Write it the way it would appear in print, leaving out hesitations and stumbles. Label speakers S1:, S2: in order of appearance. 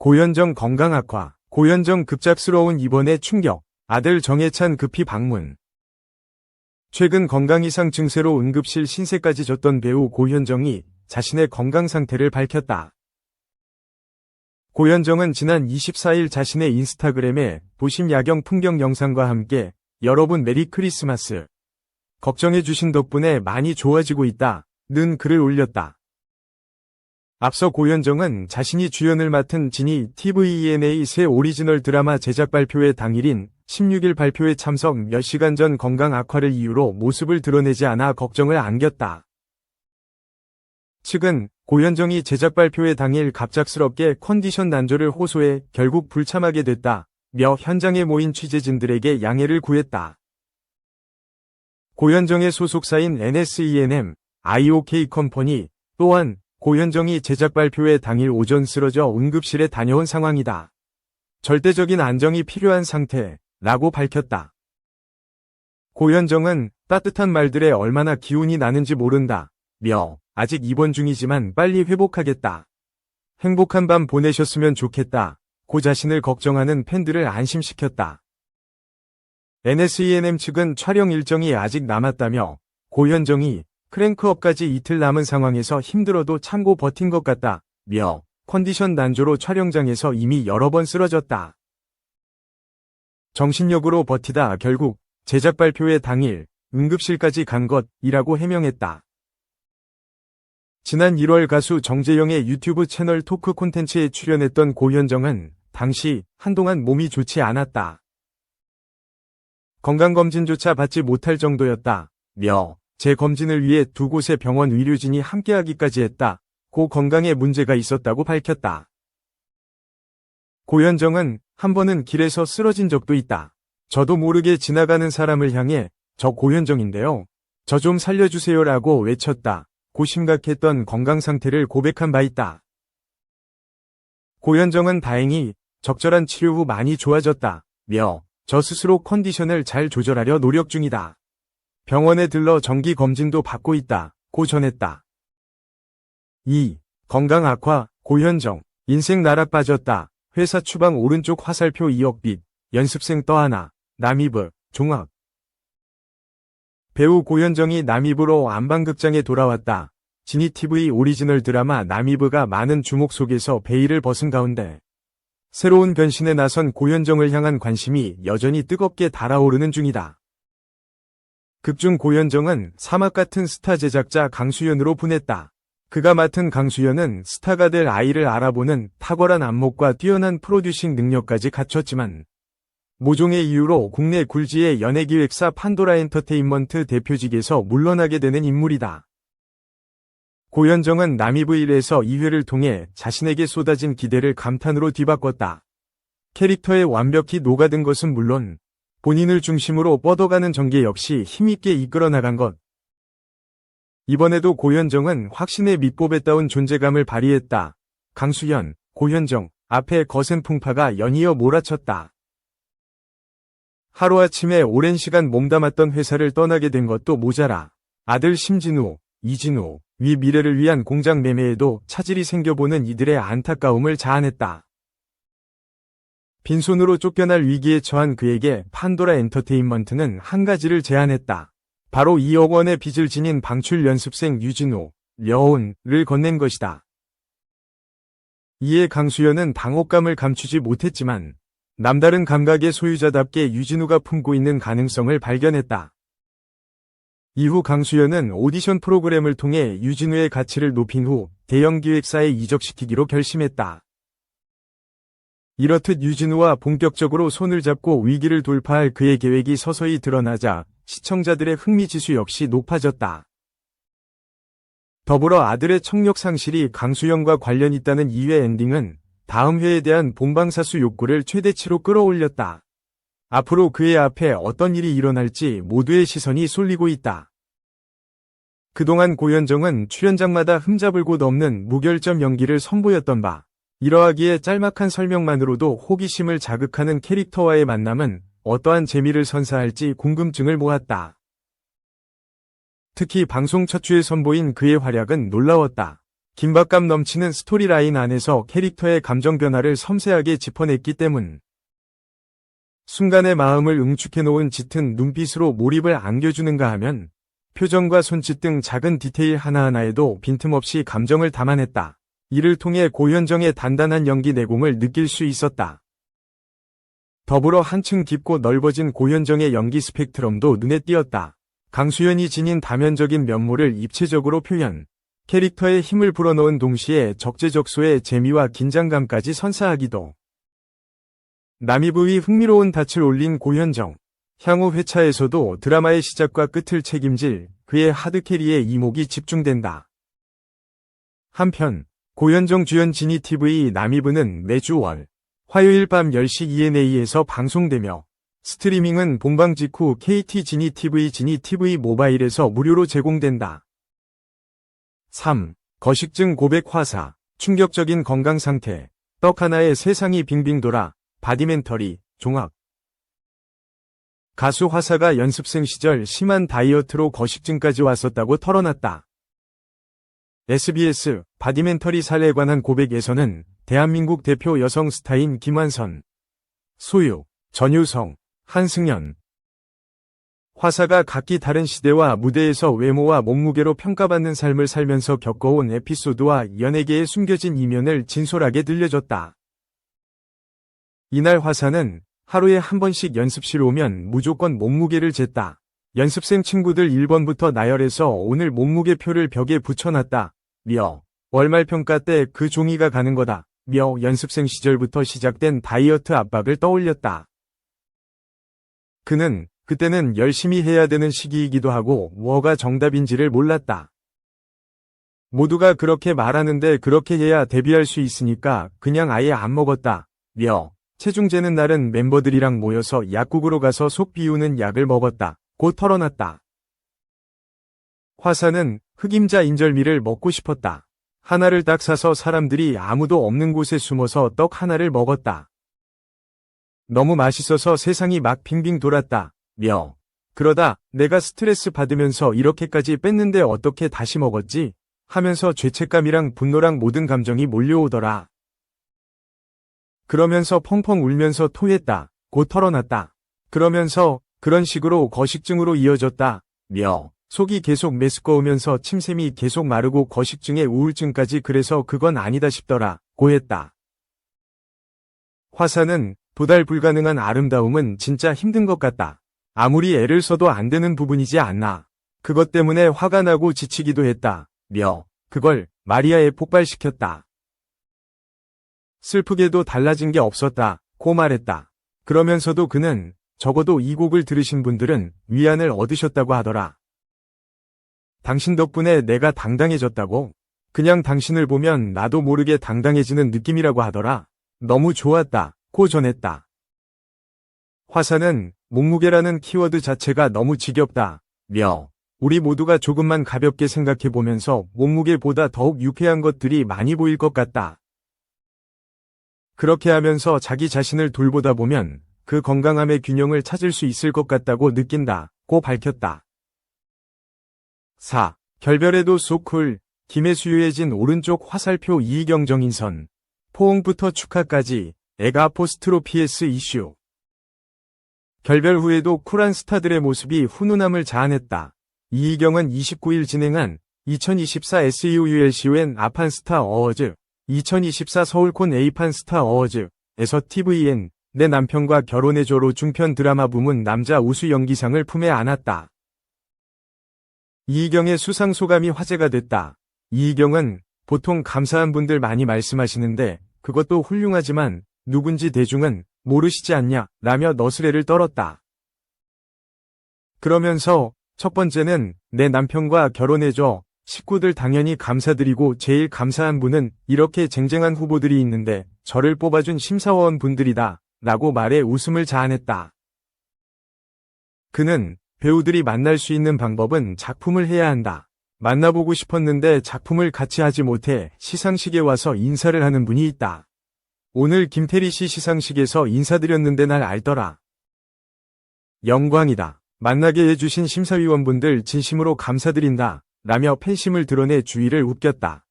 S1: 고현정 건강 악화. 고현정 급작스러운 입원에 충격. 아들 정해찬 급히 방문. 최근 건강 이상 증세로 응급실 신세까지 졌던 배우 고현정이 자신의 건강 상태를 밝혔다. 고현정은 지난 24일 자신의 인스타그램에 도심 야경 풍경 영상과 함께 "여러분 메리 크리스마스. 걱정해주신 덕분에 많이 좋아지고 있다"는 글을 올렸다. 앞서 고현정은 자신이 주연을 맡은 지니 TVENA 새 오리지널 드라마 제작 발표회 당일인 16일 발표회 참석 몇 시간 전 건강 악화를 이유로 모습을 드러내지 않아 걱정을 안겼다. 측은 고현정이 제작 발표회 당일 갑작스럽게 컨디션 난조를 호소해 결국 불참하게 됐다며 현장에 모인 취재진들에게 양해를 구했다. 고현정의 소속사인 NSENM, IOK 컴퍼니 또한 고현정이 제작 발표회 당일 오전 쓰러져 응급실에 다녀온 상황이다. 절대적인 안정이 필요한 상태라고 밝혔다. 고현정은 따뜻한 말들에 얼마나 기운이 나는지 모른다며 아직 입원 중이지만 빨리 회복하겠다. 행복한 밤 보내셨으면 좋겠다고 자신을 걱정하는 팬들을 안심시켰다. NSENM 측은 촬영 일정이 아직 남았다며 고현정이 크랭크업까지 이틀 남은 상황에서 힘들어도 참고 버틴 것 같다며 컨디션 난조로 촬영장에서 이미 여러 번 쓰러졌다. 정신력으로 버티다 결국 제작 발표회 당일 응급실까지 간 것이라고 해명했다. 지난 1월 가수 정재영의 유튜브 채널 토크 콘텐츠에 출연했던 고현정은 당시 한동안 몸이 좋지 않았다. 건강검진조차 받지 못할 정도였다며 재검진을 위해 두 곳의 병원 의료진이 함께하기까지 했다고 건강에 문제가 있었다고 밝혔다. 고현정은 한 번은 길에서 쓰러진 적도 있다. 저도 모르게 지나가는 사람을 향해 "저 고현정인데요. 저 좀 살려주세요라고 외쳤다고 심각했던 건강 상태를 고백한 바 있다. 고현정은 다행히 적절한 치료 후 많이 좋아졌다며 저 스스로 컨디션을 잘 조절하려 노력 중이다. 병원에 들러 정기 검진도 받고 있다고 전했다. 2. 건강 악화. 고현정. 인생 나락 빠졌다. 회사 추방 오른쪽 화살표 2억 빚. 연습생 떠하나. 남이브. 종합. 배우 고현정이 남이브로 안방극장에 돌아왔다. 지니TV 오리지널 드라마 남이브가 많은 주목 속에서 베일을 벗은 가운데 새로운 변신에 나선 고현정을 향한 관심이 여전히 뜨겁게 달아오르는 중이다. 극중 고현정은 사막 같은 스타 제작자 강수연으로 분했다. 그가 맡은 강수연은 스타가 될 아이를 알아보는 탁월한 안목과 뛰어난 프로듀싱 능력까지 갖췄지만 모종의 이유로 국내 굴지의 연예기획사 판도라 엔터테인먼트 대표직에서 물러나게 되는 인물이다. 고현정은 남이브1에서 2회를 통해 자신에게 쏟아진 기대를 감탄으로 뒤바꿨다. 캐릭터에 완벽히 녹아든 것은 물론 본인을 중심으로 뻗어가는 전개 역시 힘있게 이끌어 나간 것. 이번에도 고현정은 확신의 밑보배 따운 존재감을 발휘했다. 강수연, 고현정 앞에 거센 풍파가 연이어 몰아쳤다. 하루아침에 오랜 시간 몸담았던 회사를 떠나게 된 것도 모자라 아들 심진우, 이진우 위 미래를 위한 공장 매매에도 차질이 생겨보는 이들의 안타까움을 자아냈다. 빈손으로 쫓겨날 위기에 처한 그에게 판도라 엔터테인먼트는 한 가지를 제안했다. 바로 2억 원의 빚을 지닌 방출 연습생 유진우, 려온을 건넨 것이다. 이에 강수연은 당혹감을 감추지 못했지만 남다른 감각의 소유자답게 유진우가 품고 있는 가능성을 발견했다. 이후 강수연은 오디션 프로그램을 통해 유진우의 가치를 높인 후 대형 기획사에 이적시키기로 결심했다. 이렇듯 유진우와 본격적으로 손을 잡고 위기를 돌파할 그의 계획이 서서히 드러나자 시청자들의 흥미지수 역시 높아졌다. 더불어 아들의 청력 상실이 강수연과 관련 있다는 2회 엔딩은 다음 회에 대한 본방사수 욕구를 최대치로 끌어올렸다. 앞으로 그의 앞에 어떤 일이 일어날지 모두의 시선이 쏠리고 있다. 그동안 고현정은 출연작마다 흠잡을 곳 없는 무결점 연기를 선보였던 바 이러하기에 짤막한 설명만으로도 호기심을 자극하는 캐릭터와의 만남은 어떠한 재미를 선사할지 궁금증을 모았다. 특히 방송 첫 주에 선보인 그의 활약은 놀라웠다. 긴박감 넘치는 스토리라인 안에서 캐릭터의 감정 변화를 섬세하게 짚어냈기 때문. 순간의 마음을 응축해놓은 짙은 눈빛으로 몰입을 안겨주는가 하면 표정과 손짓 등 작은 디테일 하나하나에도 빈틈없이 감정을 담아냈다. 이를 통해 고현정의 단단한 연기 내공을 느낄 수 있었다. 더불어 한층 깊고 넓어진 고현정의 연기 스펙트럼도 눈에 띄었다. 강수연이 지닌 다면적인 면모를 입체적으로 표현, 캐릭터에 힘을 불어넣은 동시에 적재적소의 재미와 긴장감까지 선사하기도. 남이부의 흥미로운 닻을 올린 고현정. 향후 회차에서도 드라마의 시작과 끝을 책임질 그의 하드캐리에 이목이 집중된다. 한편 고현정 주연 지니TV 남이부는 매주 월, 화요일 밤 10시 ENA에서 방송되며 스트리밍은 본방 직후 KT 지니TV 지니TV 모바일에서 무료로 제공된다. 3. 거식증 고백 화사, 충격적인 건강 상태, 떡 하나에 세상이 빙빙 돌아, 바디멘터리, 종합. 가수 화사가 연습생 시절 심한 다이어트로 거식증까지 왔었다고 털어놨다. SBS 바디멘터리 살에 관한 고백에서는 대한민국 대표 여성 스타인 김완선, 소유, 전유성, 한승연. 화사가 각기 다른 시대와 무대에서 외모와 몸무게로 평가받는 삶을 살면서 겪어온 에피소드와 연예계의 숨겨진 이면을 진솔하게 들려줬다. 이날 화사는 하루에 한 번씩 연습실 오면 무조건 몸무게를 쟀다. 연습생 친구들 1번부터 나열해서 오늘 몸무게표를 벽에 붙여놨다. 며 월말평가 때 그 종이가 가는 거다. 며 연습생 시절부터 시작된 다이어트 압박을 떠올렸다. 그는 그때는 열심히 해야 되는 시기이기도 하고 뭐가 정답인지를 몰랐다. 모두가 그렇게 말하는데 그렇게 해야 데뷔할 수 있으니까 그냥 아예 안 먹었다. 며 체중 재는 날은 멤버들이랑 모여서 약국으로 가서 속 비우는 약을 먹었다. 고 털어놨다. 화사는 흑임자 인절미를 먹고 싶었다. 하나를 딱 사서 사람들이 아무도 없는 곳에 숨어서 떡 하나를 먹었다. 너무 맛있어서 세상이 막 빙빙 돌았다. 며 그러다 내가 스트레스 받으면서 이렇게까지 뺐는데 어떻게 다시 먹었지? 하면서 죄책감이랑 분노랑 모든 감정이 몰려오더라. 그러면서 펑펑 울면서 토했다. 고 털어놨다. 그러면서 그런 식으로 거식증으로 이어졌다. 며 속이 계속 메스꺼우면서 침샘이 계속 마르고 거식증에 우울증까지 그래서 그건 아니다 싶더라. 고 했다. 화사는 도달 불가능한 아름다움은 진짜 힘든 것 같다. 아무리 애를 써도 안 되는 부분이지 않나. 그것 때문에 화가 나고 지치기도 했다. 며 그걸 마리아에 폭발시켰다. 슬프게도 달라진 게 없었다. 고 말했다. 그러면서도 그는 적어도 이 곡을 들으신 분들은 위안을 얻으셨다고 하더라. 당신 덕분에 내가 당당해졌다고. 그냥 당신을 보면 나도 모르게 당당해지는 느낌이라고 하더라. 너무 좋았다. 고 전했다. 화사는 몸무게라는 키워드 자체가 너무 지겹다. 며 우리 모두가 조금만 가볍게 생각해보면서 몸무게보다 더욱 유쾌한 것들이 많이 보일 것 같다. 그렇게 하면서 자기 자신을 돌보다 보면 그 건강함의 균형을 찾을 수 있을 것 같다고 느낀다. 고 밝혔다. 4. 결별에도 소쿨, 김혜수유해진 오른쪽 화살표 이희경 정인선. 포옹부터 축하까지, 애가 포스트로피에스 이슈. 결별 후에도 쿨한 스타들의 모습이 훈훈함을 자아냈다. 이희경은 29일 진행한 2024 SUULCON 아판 스타 어워즈, 2024 서울콘 A판 스타 어워즈에서 TVN 내 남편과 결혼해줘로 중편 드라마 부문 남자 우수 연기상을 품에 안았다. 이희경의 수상 소감이 화제가 됐다. 이희경은 보통 감사한 분들 많이 말씀하시는데 그것도 훌륭하지만 누군지 대중은 모르시지 않냐 라며 너스레를 떨었다. 그러면서 첫 번째는 내 남편과 결혼해줘. 식구들 당연히 감사드리고 제일 감사한 분은 이렇게 쟁쟁한 후보들이 있는데 저를 뽑아준 심사원 분들이다 라고 말해 웃음을 자아냈다. 그는 배우들이 만날 수 있는 방법은 작품을 해야 한다. 만나보고 싶었는데 작품을 같이 하지 못해 시상식에 와서 인사를 하는 분이 있다. 오늘 김태리 씨 시상식에서 인사드렸는데 날 알더라. 영광이다. 만나게 해주신 심사위원분들 진심으로 감사드린다. 라며 팬심을 드러내 주위를 웃겼다.